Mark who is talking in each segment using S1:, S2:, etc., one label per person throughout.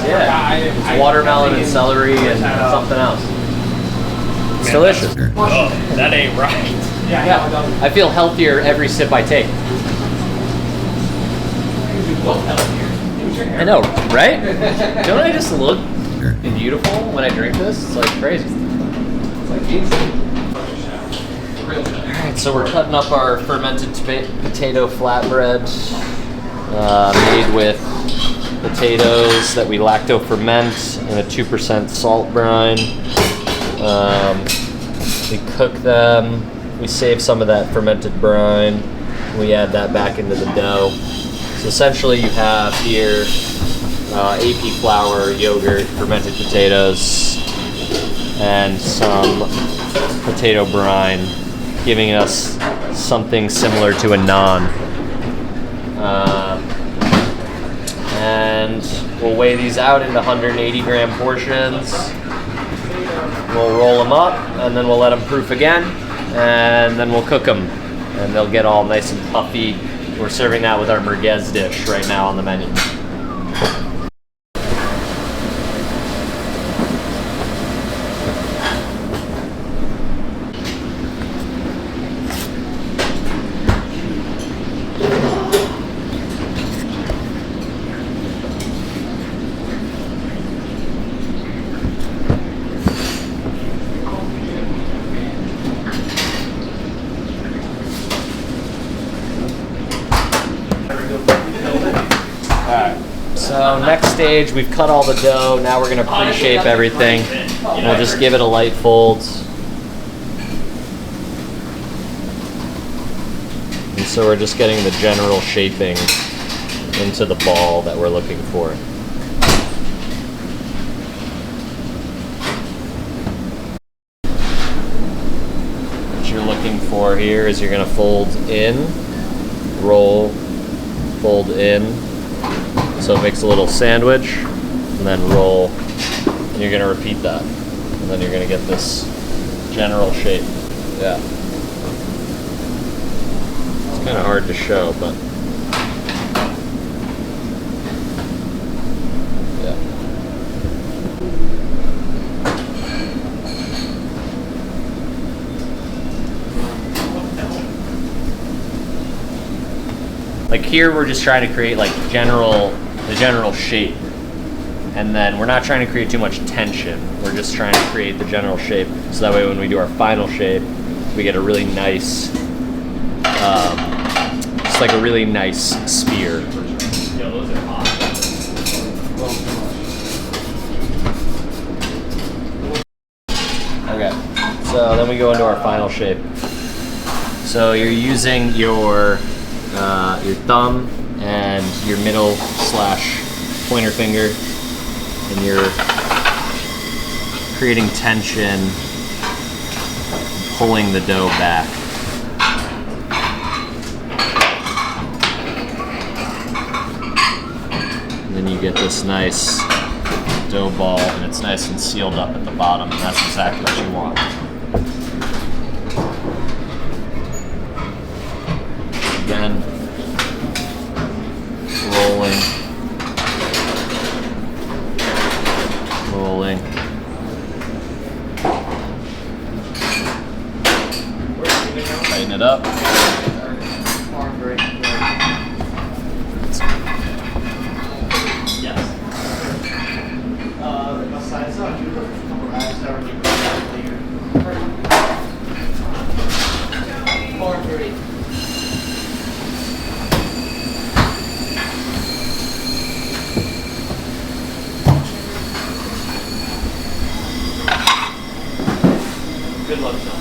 S1: Yeah, it's watermelon and celery and something else. It's delicious.
S2: Oh, that ain't right.
S1: Yeah, I feel healthier every sip I take. I know, right? Don't I just look beautiful when I drink this? It's like crazy. It's like alright, so we're cutting up our fermented potato flatbread made with potatoes that we lacto ferment in a 2% salt brine. We cook them, we save some of that fermented brine, we add that back into the dough. So essentially you have here AP flour, yogurt, fermented potatoes, and some potato brine, giving us something similar to a naan. And we'll weigh these out into 180 gram portions. We'll roll them up, and then we'll let them proof again, and then we'll cook them, and they'll get all nice and puffy. We're serving that with our merguez dish right now on the menu. So next stage, we've cut all the dough. Now we're gonna pre-shape everything. And we'll just give it a light fold. And so we're just getting the general shaping into the ball that we're looking for. What you're looking for here is you're gonna fold in, roll, fold in. So it makes a little sandwich, and then roll, and you're gonna repeat that. And then you're gonna get this general shape. Yeah. It's kind of hard to show, but yeah. Like here, we're just trying to create like the general shape, and then we're not trying to create too much tension. We're just trying to create the general shape, so that way when we do our final shape, we get a really nice, just like a really nice sphere. Okay, so then we go into our final shape. So you're using your thumb and your middle / pointer finger, and you're creating tension, pulling the dough back. And then you get this nice dough ball, and it's nice and sealed up at the bottom, and that's exactly what you want. Again, rolling, tighten it up. Yes. Good luck, John.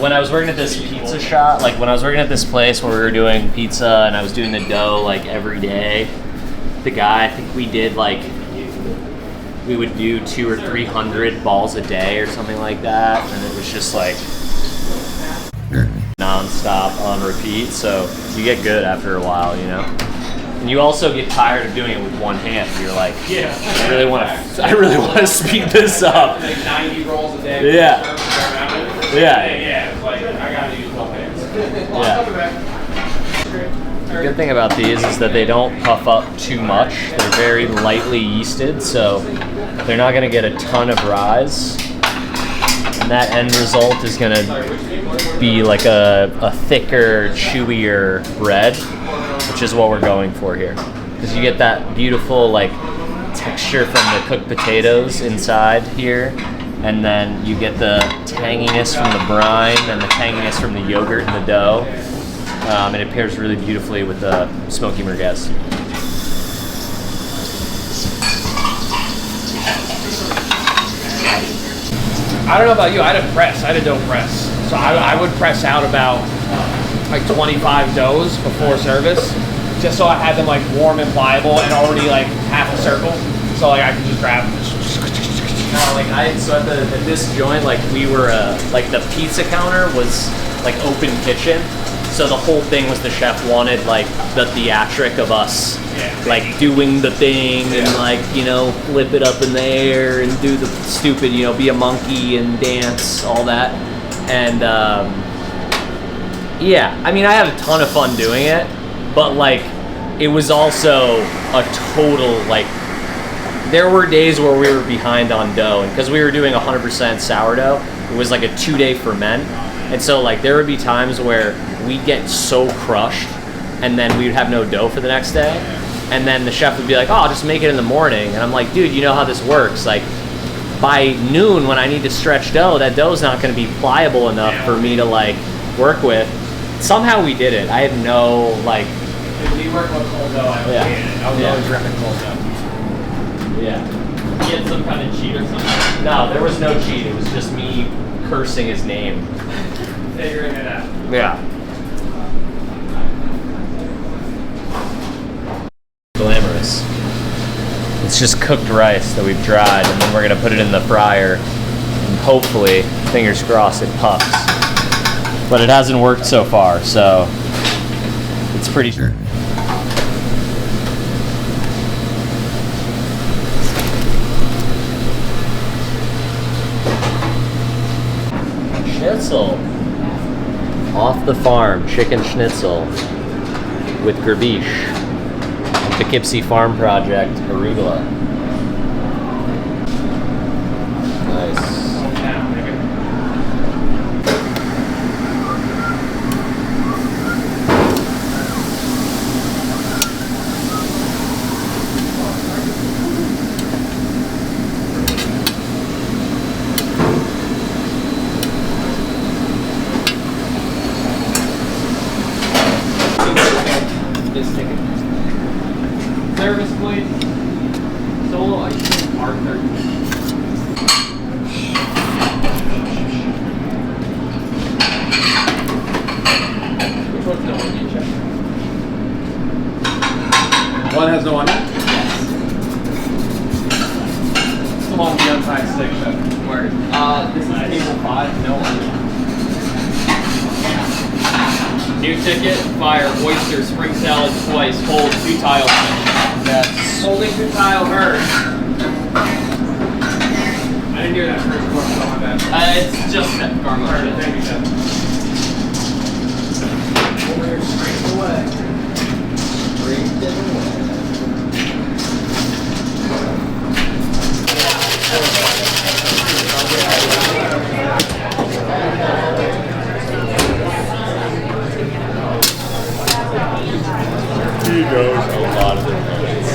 S1: When I was working at this pizza shop, like when I was working at this place where we were doing pizza and I was doing the dough like every day, the guy, I think we did like, we would do 200 or 300 balls a day or something like that, and it was just like non-stop on repeat, so you get good after a while, you know. And you also get tired of doing it with one hand. You're like,
S2: Yeah.
S1: I really want to speed this up.
S2: Like 90 rolls a day.
S1: Yeah. Yeah.
S2: Yeah. It's like I gotta use both hands.
S1: The good thing about these is that they don't puff up too much. They're very lightly yeasted, so they're not going to get a ton of rise. And that end result is going to be like a thicker, chewier bread, which is what we're going for here. Because you get that beautiful like texture from the cooked potatoes inside here, and then you get the tanginess from the brine and the tanginess from the yogurt in the dough. And it pairs really beautifully with the smoky merguez.
S2: I don't know about you. I had a dough press. So I would press out about like 25 doughs before service, just so I had them like warm and pliable and already like half a circle. So like I could just grab them.
S1: No, like at this joint, like we were like the pizza counter was like open kitchen. So the whole thing was the chef wanted like the theatric of us like doing the thing and like, you know, flip it up in the air and do the stupid, you know, be a monkey and dance, all that. And yeah, I mean, I had a ton of fun doing it, but like it was also a total like, there were days where we were behind on dough, and because we were doing 100% sourdough, it was like a 2-day ferment. And so like there would be times where we'd get so crushed and then we'd have no dough for the next day. And then the chef would be like, oh, I'll just make it in the morning. And I'm like, dude, you know how this works. Like by noon when I need to stretch dough, that dough's not gonna be pliable enough for me to like work with. Somehow we did it. I had no like...
S2: If we work with cold dough, I was always ripping cold dough.
S1: Yeah.
S2: You had some kind of cheat or something?
S1: No, there was no cheat. It was just me cursing his name.
S2: Figuring it out.
S1: Yeah. Glamorous. It's just cooked rice that we've dried, and then we're gonna put it in the fryer, and hopefully, fingers crossed, it puffs. But it hasn't worked so far, so it's pretty sure. Schnitzel. Off the farm, chicken schnitzel with grabiche. Poughkeepsie Farm Project, arugula. Nice.
S2: Service, please. Solo ice cream, Arthur. Which one's no onion, Chef? One has no onion? Yes. Still on the untied stick, Chef. Word. This is table 5, no onion. New ticket, fire, oyster, spring salad twice, hold, 2 tile. Yes. Holding 2 tile, hurt. I didn't hear that first one, so my bad. It's just that garlic. Thank you, Chef. Over here, straight away. Straight away.
S1: He knows a lot of different things.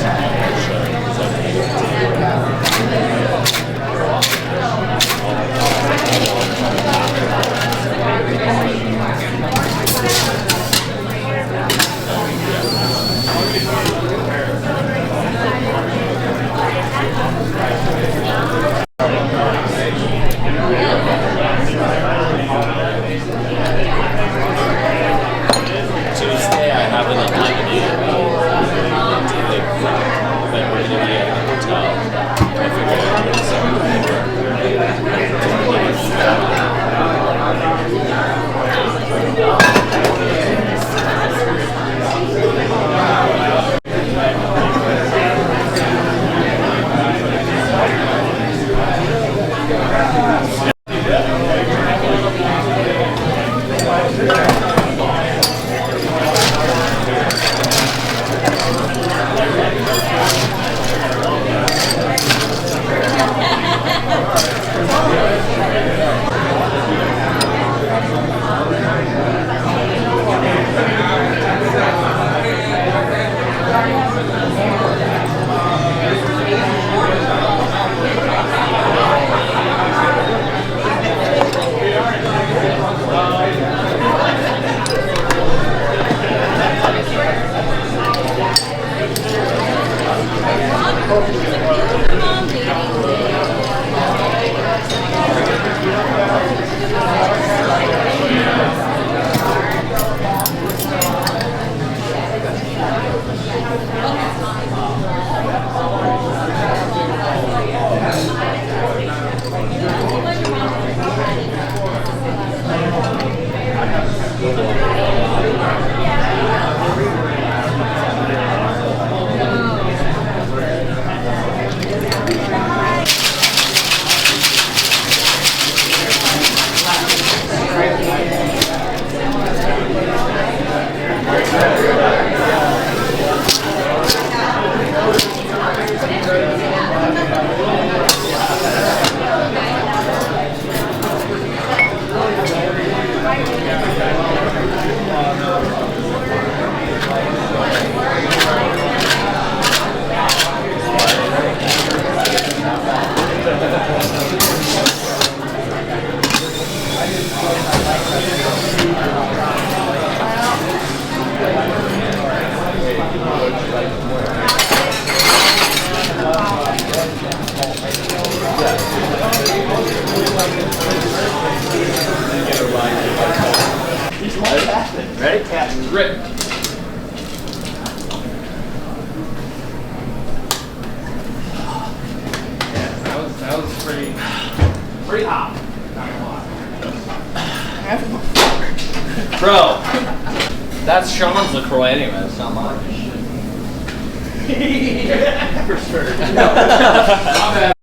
S1: Ready?
S2: Yeah, rip. Yeah, that was pretty hot. Not gonna lie.
S1: Bro, that's Sean's LaCroix anyway, it's not mine.
S2: For sure. My bad.